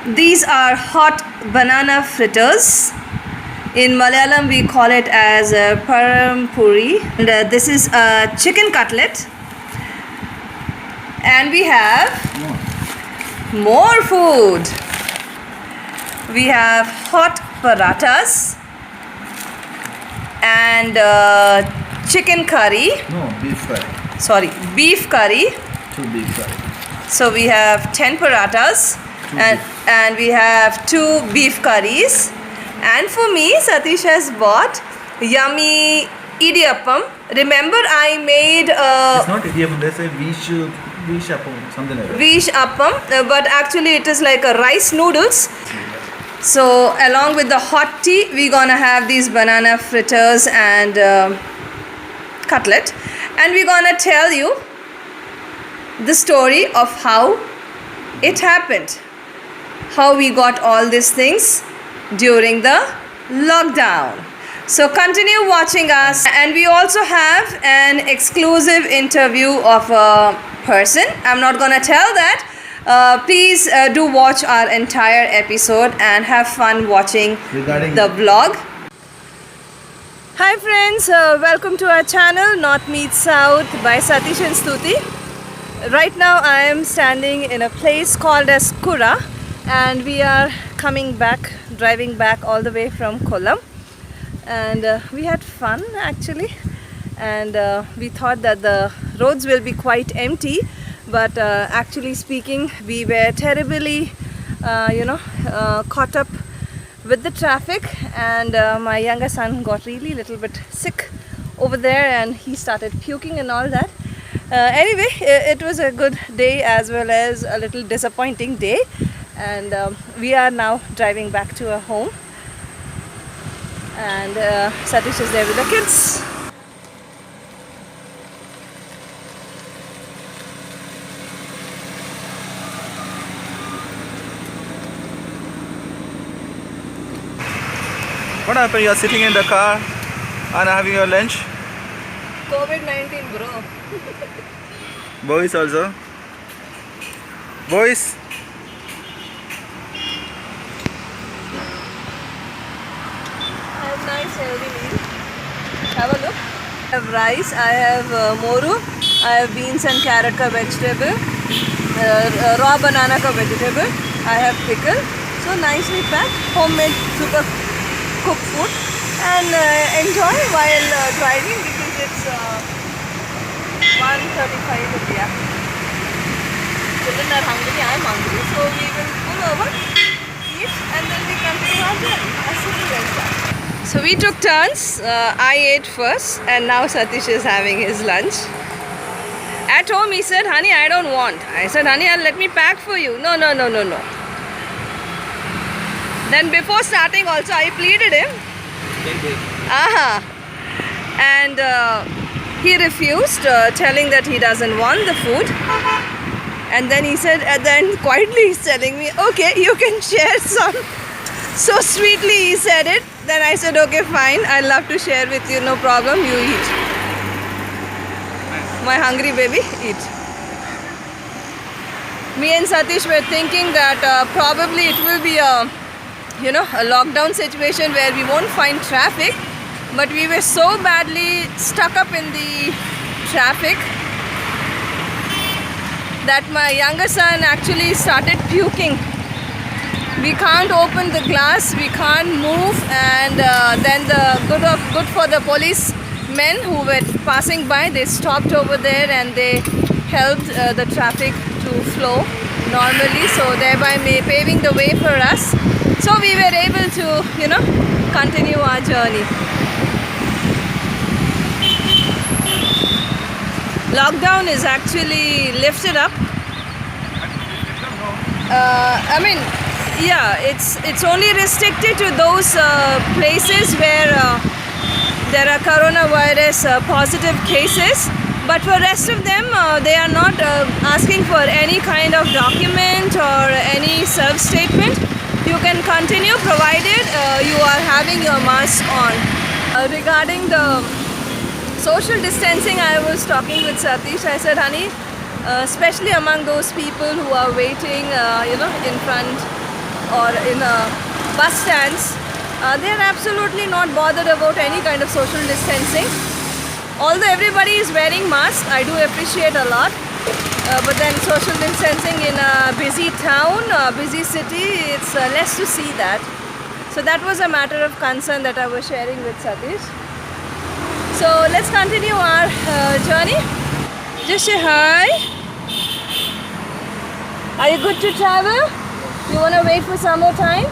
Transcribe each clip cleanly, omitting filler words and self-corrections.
These are hot banana fritters. In Malayalam, we call it as parampuri. And this is a chicken cutlet. And we have more food. We have hot parathas and chicken curry. No, beef fry. Sorry, beef curry. 2 beef fry. So we have 10 parathas and we have 2 beef curries. And for me, Satish has bought yummy idiyappam. Remember, I made It's not idiyappam, they say vishappam, something like that. vish appam, but actually it is like a rice noodles. So along with the hot tea, we're gonna have these banana fritters and cutlet, and we're gonna tell you the story of how it happened, how we got all these things during the lockdown. So continue watching us, and we also have an exclusive interview of a person. I'm not gonna tell that. Please do watch our entire episode and have fun watching Regarding the vlog. Hi friends, welcome to our channel North Meets South by Satish and Stuti. Right now I am standing in a place called as Kura, and we are driving back all the way from Kollam, and we had fun actually, and we thought that the roads will be quite empty, but actually speaking, we were terribly caught up with the traffic, and my younger son got really little bit sick over there, and he started puking and all that. Anyway, it was a good day as well as a little disappointing day, and we are now driving back to our home, and Satish is there with the kids. What happened? You are sitting in the car and having your lunch? COVID-19 bro. Boys also? Boys? I have nice healthy meal. Have a look. I have rice, I have moru, I have beans and carrot ka vegetable, raw banana ka vegetable, I have pickle. So nicely packed, homemade super cooked food, and enjoy while driving because it's 1:35 in the afternoon. Children are hungry, I'm hungry, so we will pull over, eat, and then we continue our journey as soon as that. So we took turns. I ate first, and now Satish is having his lunch. At home, he said, "Honey, I don't want." I said, "Honey, let me pack for you." No. Then before starting, also I pleaded him. And he refused, telling that he doesn't want the food. And then he said, at the end, quietly he's telling me, "Okay, you can share some." So sweetly he said it. Then I said, "Okay, fine. I'd love to share with you. No problem. You eat. My hungry baby, eat." Me and Satish were thinking that probably it will be a lockdown situation where we won't find traffic, but we were so badly stuck up in the traffic that my younger son actually started puking. We can't open the glass, we can't move, and then the good for the policemen who were passing by, they stopped over there and they helped the traffic to flow normally, so thereby paving the way for us. So we were able to, continue our journey. Lockdown is actually lifted up. It's only restricted to those places where there are coronavirus positive cases. But for rest of them, they are not asking for any kind of document or any self-statement. You can continue provided you are having your mask on. Regarding the social distancing, I was talking with Satish. I said, "Honey, especially among those people who are waiting, in front or in bus stands, they are absolutely not bothered about any kind of social distancing. Although everybody is wearing masks, I do appreciate a lot. But then social distancing in a busy town, a busy city, it's less to see that. So that was a matter of concern that I was sharing with Satish. So let's continue our journey. Just say hi. Are you good to travel? You want to wait for some more time?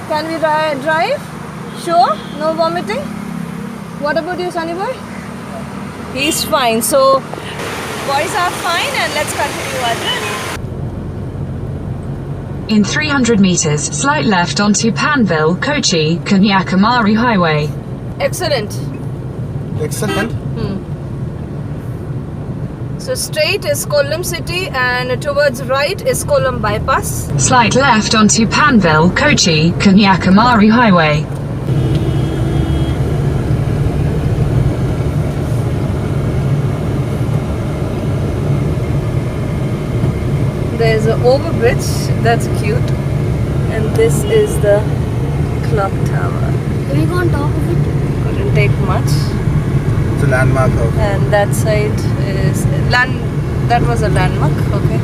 Can we drive? Sure? No vomiting? What about you, Sunny boy? He's fine. So boys are fine, and let's continue our journey. In 300 meters, slight left onto Panvel, Kochi, Kanyakumari Highway. Excellent. Excellent. So straight is Kollam city and towards right is Kollam bypass. Slight left onto Panvel, Kochi, Kanyakumari Highway. There's an overbridge, that's cute. And this is the clock tower. Can we go on top of it? Couldn't take much. It's a landmark of. And that side is that was a landmark, okay.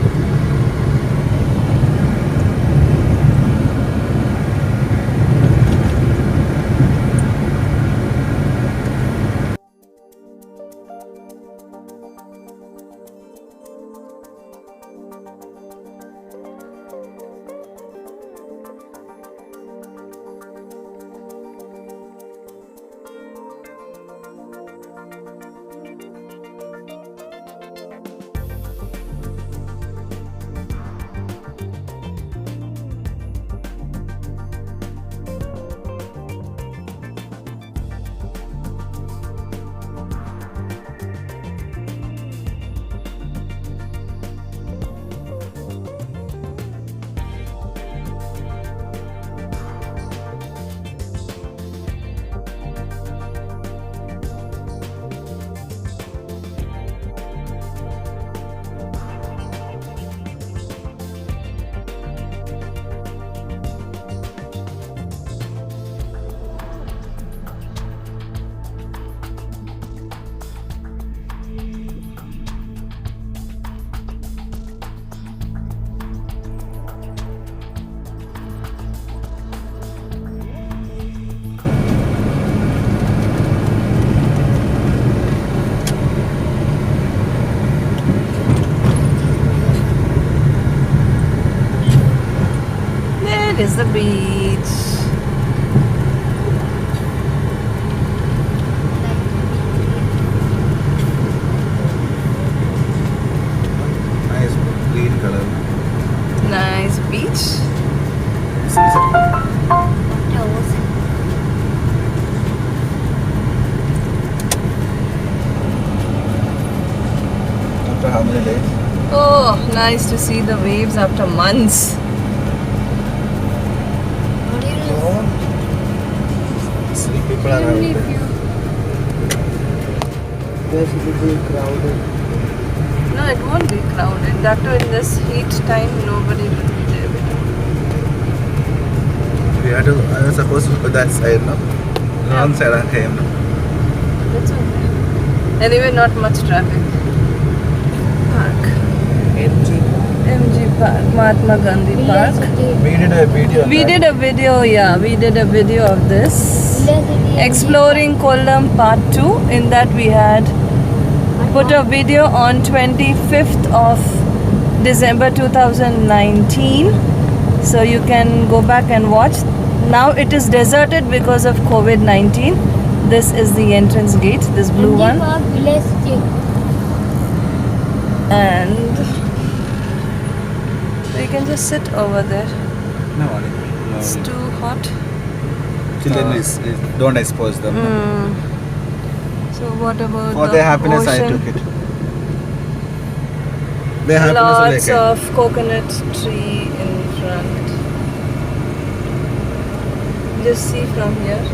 Is the beach. Nice green color. Nice beach. After how many days? Oh, nice to see the waves after months. See, people are out there. There's people crowded. No, it won't be crowded. That too in this heat time, nobody will be there. I was supposed to put that side, no? Wrong side I came. That's okay. Anyway, not much traffic. Park. MG Park, Mahatma Gandhi Park. We did a video. We did a video, yeah. We did a video of this. Exploring Kollam Part 2. In that we had put a video on 25th of December 2019. So you can go back and watch. Now it is deserted because of COVID-19. This is the entrance gate, this blue one. And you can just sit over there. No, It's too hot. Children don't expose them. So what about For the their happiness, I ocean? took it. Their happiness Lots like of coconut tree in front. Just see from here.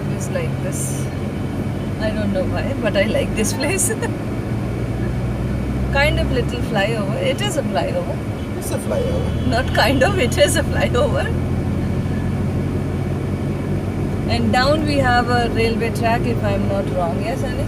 always like this. I don't know why, but I like this place. Kind of little flyover. It is a flyover. It's a flyover. Not kind of, it is a flyover. And down we have a railway track, if I'm not wrong. Yes, Annie?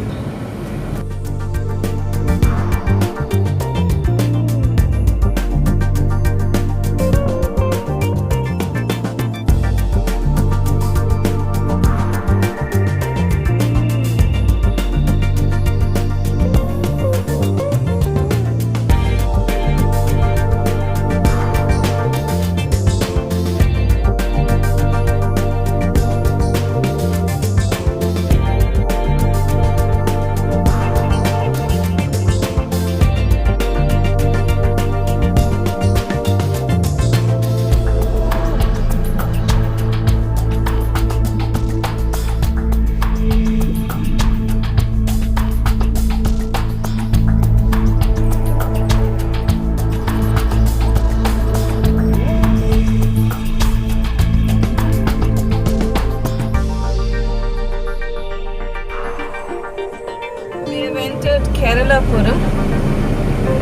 Keralapuram.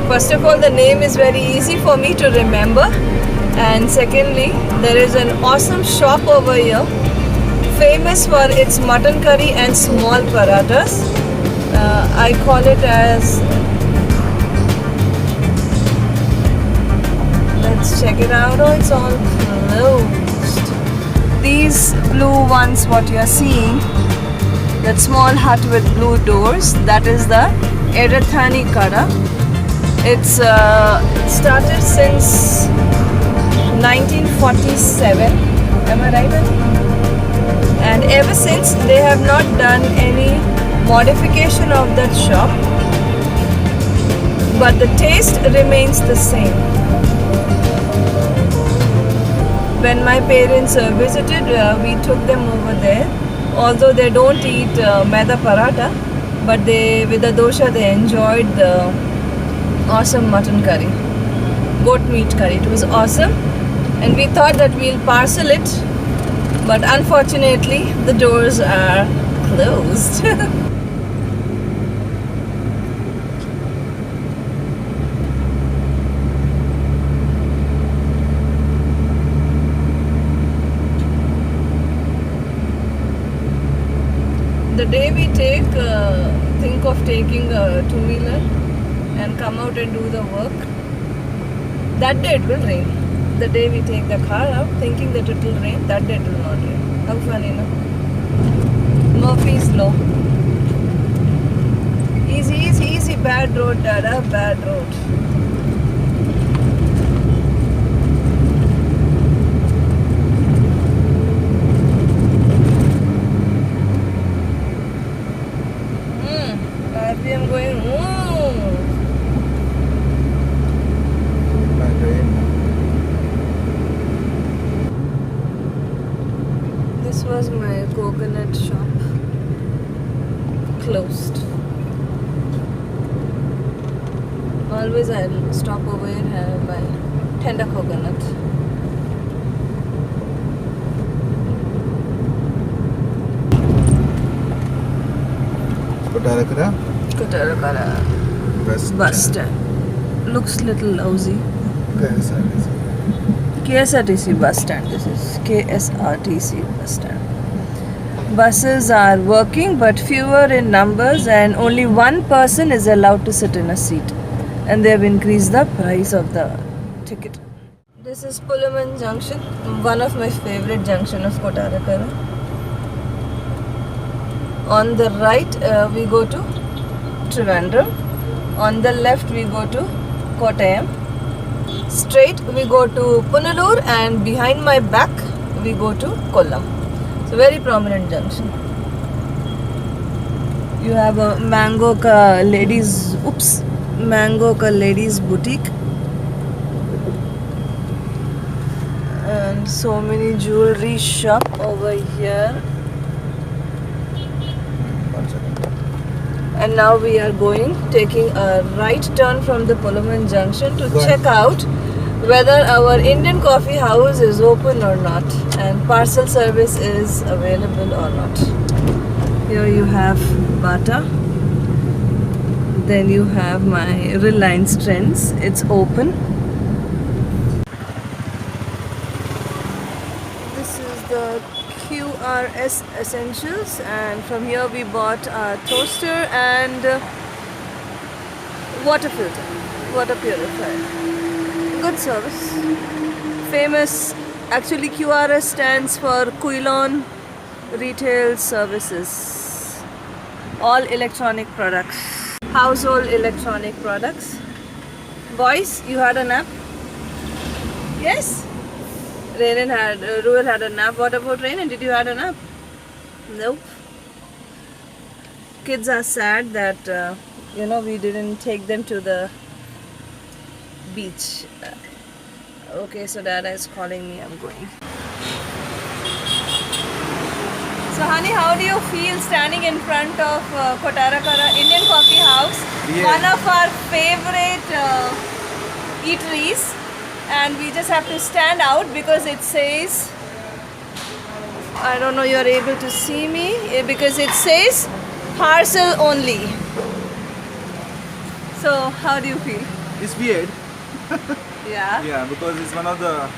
First of all, the name is very easy for me to remember, and secondly, there is an awesome shop over here, famous for its mutton curry and small parathas. I call it as, let's check it out. Oh, it's all closed. These blue ones, what you are seeing, that small hut with blue doors, that is the Edathani Kada. It's started since 1947. Am I right? And ever since, they have not done any modification of that shop, but the taste remains the same. When my parents visited, we took them over there. Although they don't eat maida paratha, but they, with the dosha, they enjoyed the awesome mutton curry, goat meat curry. It was awesome, and we thought that we'll parcel it, but unfortunately the doors are closed. The day we think of taking a two-wheeler and come out and do the work, that day it will rain. The day we take the car out thinking that it will rain, that day it will not rain. How funny, no? Murphy's Law. Easy, easy, easy. Bad road, Dada, bad road. I'm going, This was my coconut shop. Closed. Always I'll stop over here and have my tender coconut. Kotarakara? Kotarakara bus stand. Looks little lousy. KSRTC bus stand. This is KSRTC bus stand. Buses are working, but fewer in numbers, and only one person is allowed to sit in a seat. And they have increased the price of the ticket. This is Pullaman Junction, one of my favorite junction of Kotarakara. On the right, we go to Trivandrum. On the left, we go to Kottayam. Straight, we go to Punalur, and behind my back, we go to Kollam. It's a very prominent junction. You have a Mango Ka ladies boutique. And so many jewelry shop over here. And now we are taking a right turn from the Pullaman Junction to check out whether our Indian coffee house is open or not, and parcel service is available or not. Here you have Bata. Then you have my Reliance Trends. It's open. This is the QRS Essentials, and from here we bought a toaster and water filter, water purifier. Good service. Famous. Actually, QRS stands for Quilon Retail Services. All electronic products. Household electronic products. Boys, you had a nap? Yes? Ruel had a nap. What about Rainen? Did you have a nap? Nope. Kids are sad that, we didn't take them to the beach. Okay, so Dada is calling me. I'm going. So, honey, how do you feel standing in front of Kotarakara Indian Coffee House? Yeah. One of our favorite eateries. And we just have to stand out because it says, I don't know, you're able to see me, because it says parcel only. So, how do you feel? It's weird. Yeah. Yeah, because it's one of the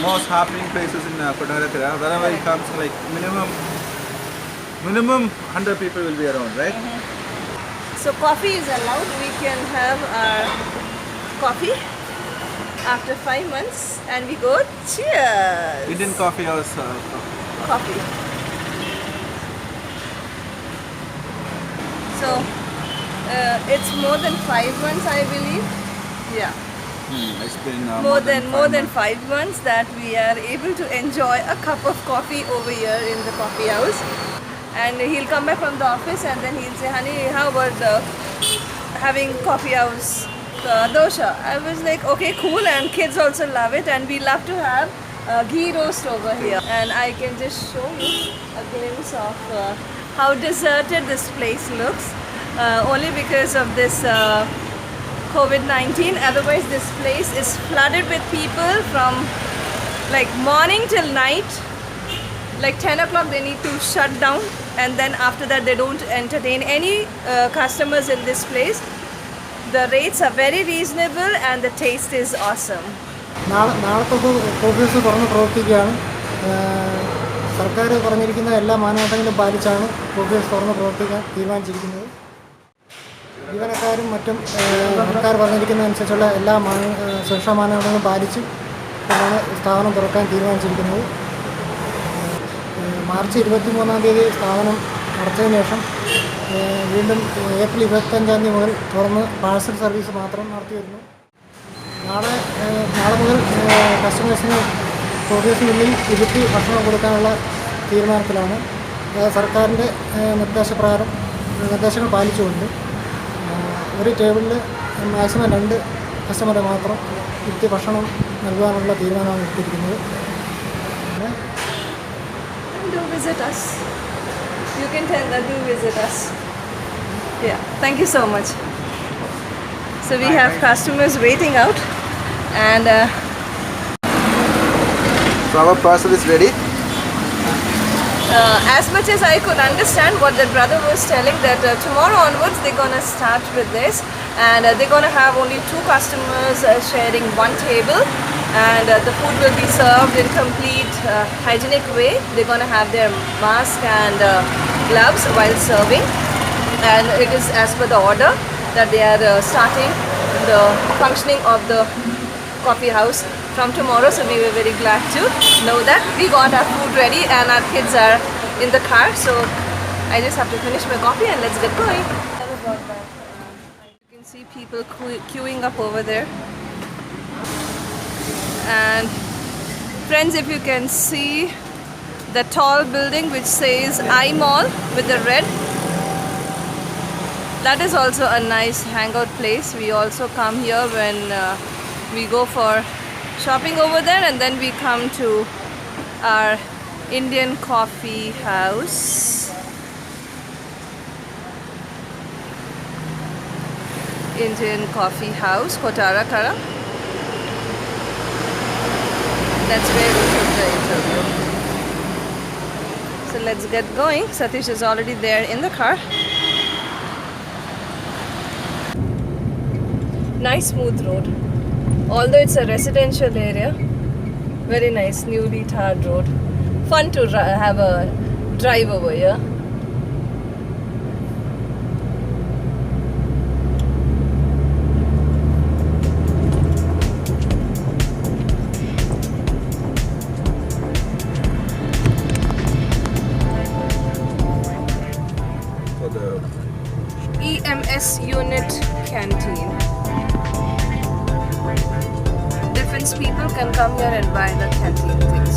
most happening places in Kotarakara. Wherever it comes, like minimum 100 people will be around, right? So, coffee is allowed. We can have our coffee after 5 months, and we go cheers. Indian Coffee House. Coffee. So it's more than 5 months, I believe. Yeah, It's been more than 5 months that we are able to enjoy a cup of coffee over here in the coffee house. And he'll come back from the office and then he'll say, honey, how about having coffee house dosha? I was like, okay, cool, and kids also love it, and we love to have ghee roast over here. And I can just show you a glimpse of how deserted this place looks, only because of this COVID-19. Otherwise, this place is flooded with people from like morning till night. Like 10 o'clock they need to shut down, and then after that they don't entertain any customers in this place. The rates are very reasonable and the taste is awesome. നാളത്തെ office തുറന്ന് പ്രവർത്തിക്കുകയാണ്. സർക്കാർ പറഞ്ഞിരിക്കുന്ന എല്ലാ മാനദണ്ഡങ്ങളും പാലിച്ചാണ് office തുറന്ന് പ്രവർത്തിക്കാൻ തീരുമാനിച്ചിരിക്കുന്നത്. ജീവനക്കാരും മറ്റും സർക്കാർ പറഞ്ഞിരിക്കുന്നതനുസരിച്ചുള്ള എല്ലാ സുരക്ഷാ മാനദണ്ഡങ്ങളും പാലിച്ച് ആണ് സ്ഥാപനം തുറക്കാൻ തീരുമാനിച്ചിരിക്കുന്നത്. മാർച്ച് 23-ാം തീയതി സ്ഥാപനം അടച്ചതിന് ശേഷം വീണ്ടും ഏപ്രിൽ 25-ാം തീയതി മുതൽ തുറന്ന് പാഴ്സൽ സർവീസ് മാത്രം നടത്തി വരുന്നു. നാളെ മുതൽ കസ്റ്റമേഴ്സിന് ഓഫീസിനുള്ളിൽ ഇരുത്തി ഭക്ഷണം കൊടുക്കാനുള്ള തീരുമാനത്തിലാണ്. സർക്കാരിൻ്റെ നിർദ്ദേശങ്ങൾ പാലിച്ചുകൊണ്ട് ഒരു ടേബിളിൽ മാക്സിമം 2 കസ്റ്റമറെ മാത്രം ഇരുത്തി ഭക്ഷണം നൽകാനുള്ള തീരുമാനമാണ് എടുത്തിരിക്കുന്നത്. Do visit us. You can tell that, do visit us. Yeah, thank you so much. So we have customers waiting out, and So our parcel is ready. as much as I could understand what the brother was telling, that tomorrow onwards they're gonna start with this, and they're gonna have only 2 customers sharing 1 table, and the food will be served in complete hygienic way. They're gonna have their mask and gloves while serving, and it is as per the order that they are starting the functioning of the coffee house from tomorrow. So we were very glad to know that we got our food ready and our kids are in the car. So I just have to finish my coffee and let's get going. You can see people queuing up over there. And friends, if you can see the tall building which says I Mall with the red, that is also a nice hangout place. We also come here when we go for shopping over there, and then we come to our Indian coffee house. Indian coffee house, Kotarakara. That's where we took the interview. So So let's get going. Satish is already there in the car. Nice smooth road. Although it's a residential area, very nice newly tarred road. Fun to have a drive over here. For the EMS unit canteen. Different people can come here and buy the canteen things.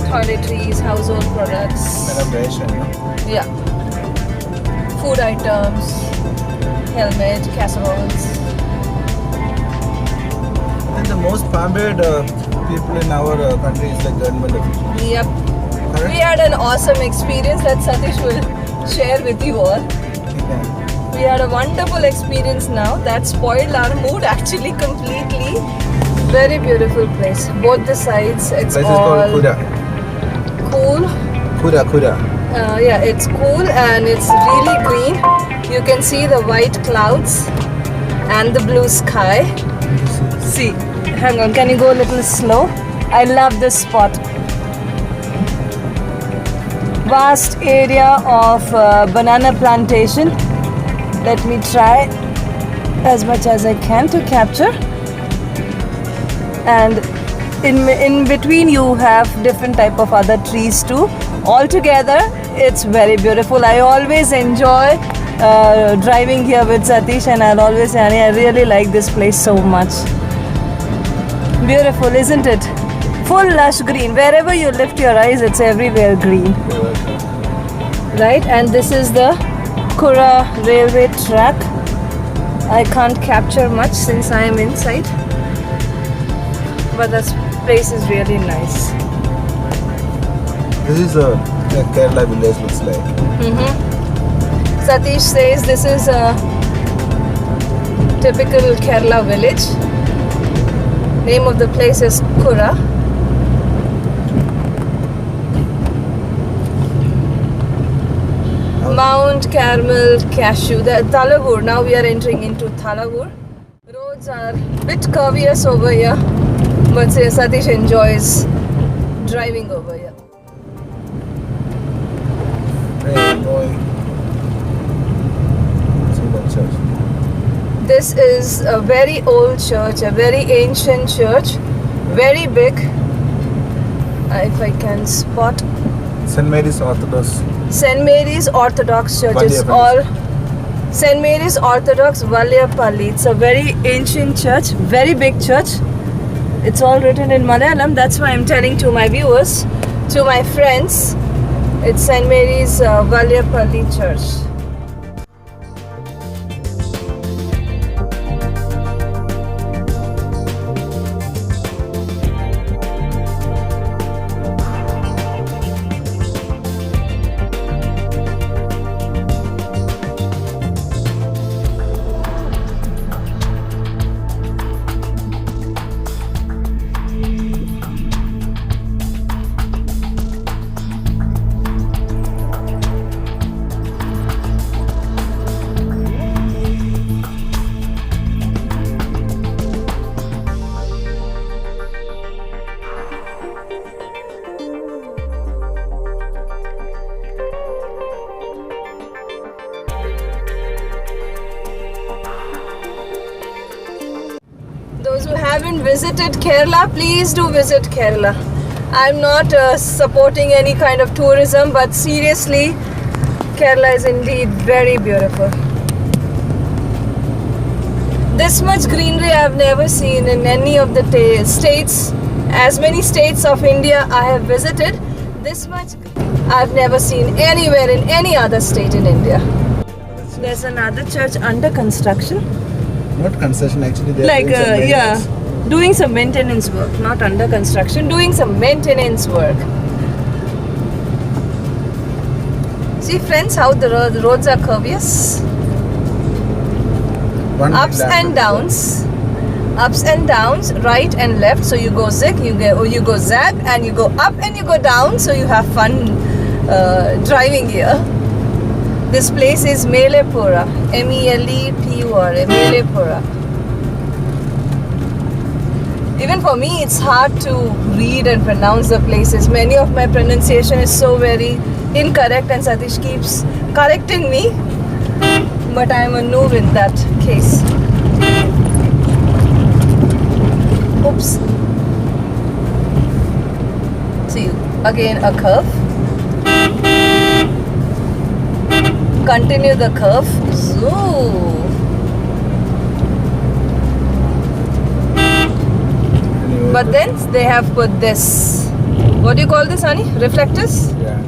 Toiletries, household products. celebration, no? Yeah. Food items, helmet, casseroles. And the most pampered people in our country is like government officials. Yep. Correct? We had an awesome experience that Satish will share with you all. Yeah. We had a wonderful experience now that spoiled our mood actually completely. Very beautiful place. Both the sides, it's Place is all called Kura. cool. Kura. Yeah, it's cool and it's really green. You can see the white clouds and the blue sky. See, hang on, can you go a little slow? I love this spot. Vast area of banana plantation. Let me try as much as I can to capture. And in between you have different type of other trees too. Altogether, it's very beautiful. I always enjoy driving here with Satish, and I'll always say, I really like this place so much. Beautiful, isn't it? Full lush green. Wherever you lift your eyes, it's everywhere green. Right? And this is the Kura railway track. I can't capture much since I am inside. But the place is really nice. This is a Kerala village looks like. Satish says this is a typical Kerala village. Name of the place is Kura. Mount Carmel Cashew. The Thalavur. Now we are entering into Thalavur. Roads are a bit curvious over here, but Satish enjoys driving over here. Hey, boy. See that church. This is a very old church, a very ancient church, very big. If I can spot St. Mary's Orthodox. St. Mary's Orthodox Church. It's Valyapalli. all St. Mary's Orthodox Valyapalli. It's a very ancient church, very big church. It's all written in Malayalam. That's why I'm telling to my viewers, to my friends, it's St. Mary's Valyapalli Church. Those who haven't visited Kerala, please do visit Kerala. I'm not supporting any kind of tourism, but seriously, Kerala is indeed very beautiful. This much greenery I've never seen in any of the states. As many states of India I have visited, this much I've never seen anywhere in any other state in India. There's another church under construction. Not concession, actually. They are Like, doing some maintenance. doing some maintenance work, not under construction, doing some maintenance work. See, friends, how the roads are curvious. One Ups lap and downs. Ups and downs, right and left. So you go zig, you go zag, and you go up and you go down. So you have fun driving here. This place is Melepura, Melepura, Melepura. Even for me, it's hard to read and pronounce the places. Many of my pronunciation is so very incorrect, and Satish keeps correcting me. But I am a noob in that case. Oops. See, again a curve. Continue the curve. Zoo. But then they have put this. What do you call this, honey? Reflectors? Yeah.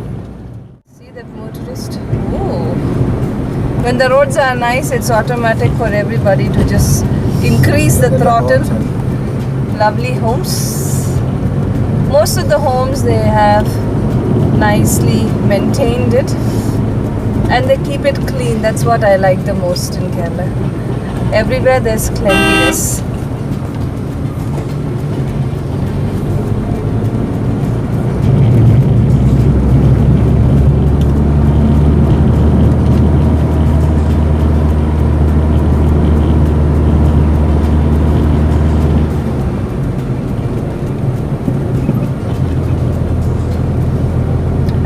See that motorist? Oh. When the roads are nice, it's automatic for everybody to just increase the throttle. Lovely homes. Most of the homes, they have nicely maintained it. And they keep it clean. That's what I like the most in Kerala. Everywhere there's cleanliness.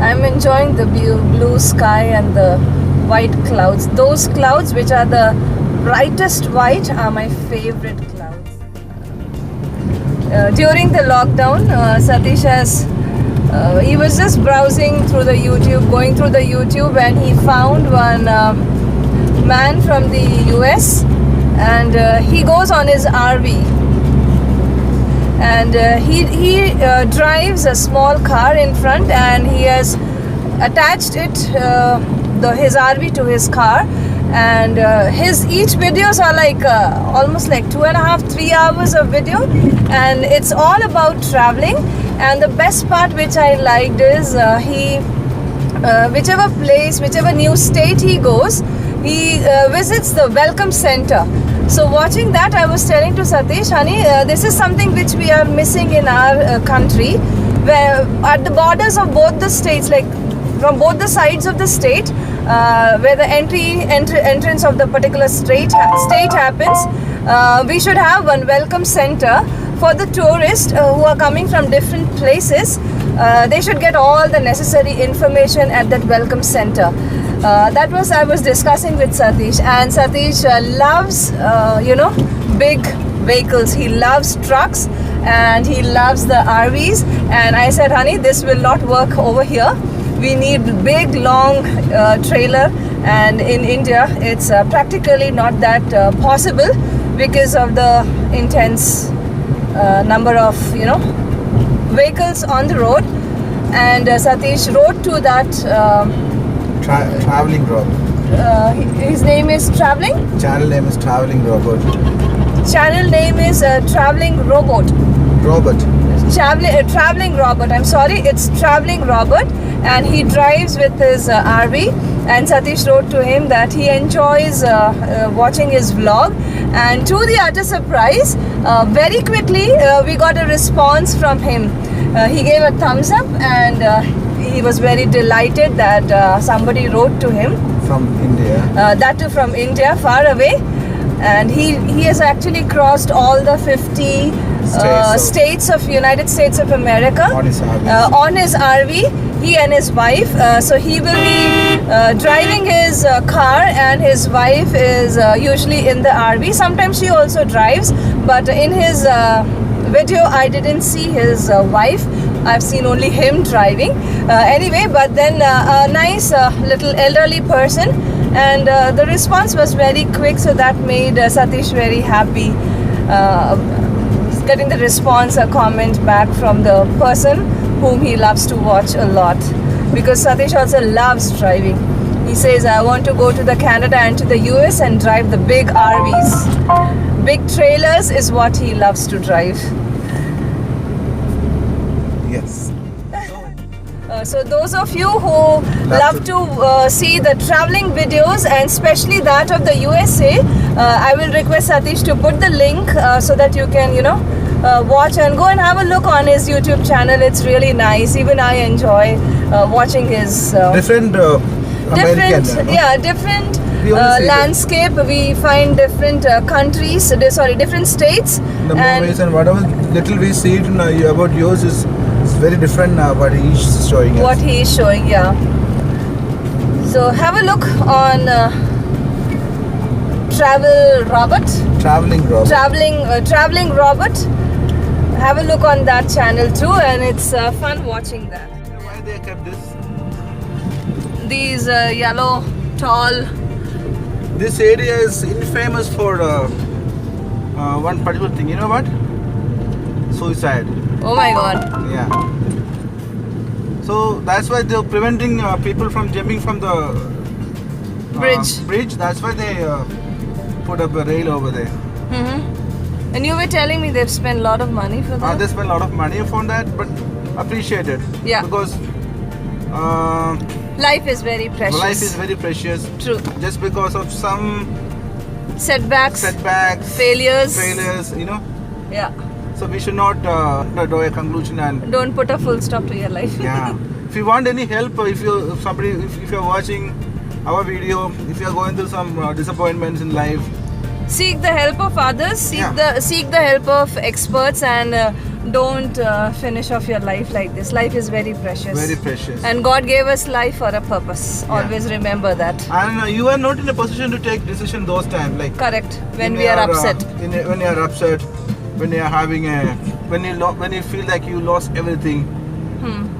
I'm enjoying the blue sky and the white clouds. Those clouds which are the brightest white are my favorite clouds. During the lockdown, Satish he was just browsing through the YouTube, going through the YouTube, and he found one man from the US, and he goes on his RV. And he drives a small car in front, and he has attached it his RV to his car, and his each videos are like almost like 2.5-3 hours of video, and it's all about traveling. And the best part which I liked is he whichever place, whichever new state he goes, he visits the welcome center. So watching that, I was telling to Satish, honey, this is something which we are missing in our country, where at the borders of both the states, like from both the sides of the state, where the entrance of the particular state happens, we should have one welcome center for the tourists who are coming from different places. They should get all the necessary information at that welcome center. That was I was discussing with Satish, and Satish loves big vehicles. He loves trucks and he loves the RVs, and I said, honey, this will not work over here. We need big long trailer, and in India it's practically not that possible because of the intense number of vehicles on the road. And Satish wrote to that Traveling Robot. his name is Traveling? Channel name is Traveling Robot. Channel name is Traveling Robot. Traveling Robot. I'm sorry, it's Traveling Robot, and he drives with his RV. And Satish wrote to him that he enjoys watching his vlog. And to the utter surprise, very quickly we got a response from him. He gave a thumbs up, and he was very delighted that somebody wrote to him. From India. That too from India, far away. And he has actually crossed all the 50 states of United States of America On his RV. On his RV, he and his wife. So he will be driving his car, and his wife is usually in the RV. Sometimes she also drives, but in his video I didn't see his wife. I've seen only him driving. Anyway, but then a nice little elderly person, and the response was very quick, so that made Satish very happy. Getting the response, a comment back from the person whom he loves to watch a lot, because Satish also loves driving. He says, I want to go to the Canada and to the US and drive the big RVs. Big trailers is what he loves to drive. Yes. So those of you who love to see the traveling videos, and especially that of the USA, I will request Satish to put the link so that you can watch and go and have a look on his YouTube channel. It's really nice. Even I enjoy watching his Different American. different We only see landscape. We find different countries, different states. the movies and whatever little we see it about yours is very different what he's showing us. What he is showing, yeah. So have a look on Travel Robert. Traveling Robert. Traveling Robert. Have a look on that channel too, and it's fun watching that. You know why they kept this? These yellow, tall. This area is infamous for one particular thing. You know what? Suicide. Oh my God. Yeah. So that's why they're preventing people from jumping from the Bridge. That's why they put up a rail over there. Mm-hmm. And you were telling me they've spent a lot of money for that. They spend a lot of money for that, but appreciate it. Yeah. Because Life is very precious. life is very precious. True. Just because of some Setbacks. failures, you know. Yeah. So we should not draw a conclusion and Don't put a full stop to your life. yeah. If you want any help, if you're watching our video, if you're going through some disappointments in life, Seek the help of others. Seek Yeah. the help of experts, and don't finish off your life like this. Life is very precious. very precious. And God gave us life for a purpose. Yeah. Always remember that. And you are not in a position to take decision those times, like Correct. When in we are your, upset. when you are upset, when you are having when you feel like you lost everything.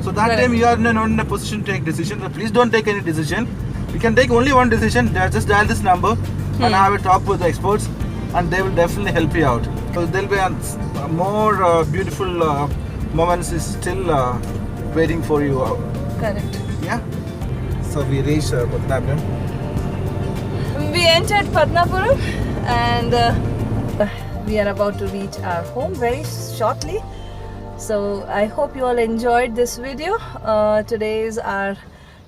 So that Correct. time you are not in a position to take decision. So please don't take any decision. You can take only one decision. Just dial this number and have a talk with the experts, and they will definitely help you out. So there'll be a more beautiful moments is still waiting for you. Correct. Yeah. So we reached Patnapuram. We entered Padnapuram, and we are about to reach our home very shortly. So I hope you all enjoyed this video. Today is our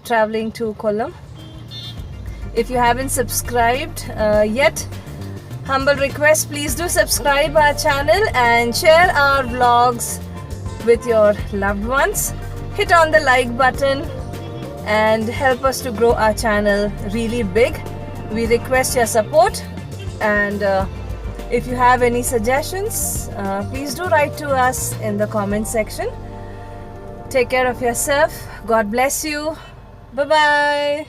traveling to Kollam. If you haven't subscribed yet, humble request, please do subscribe our channel and share our vlogs with your loved ones. Hit on the like button and help us to grow our channel really big. We request your support, and if you have any suggestions, please do write to us in the comment section. Take care of yourself. God bless you. Bye bye.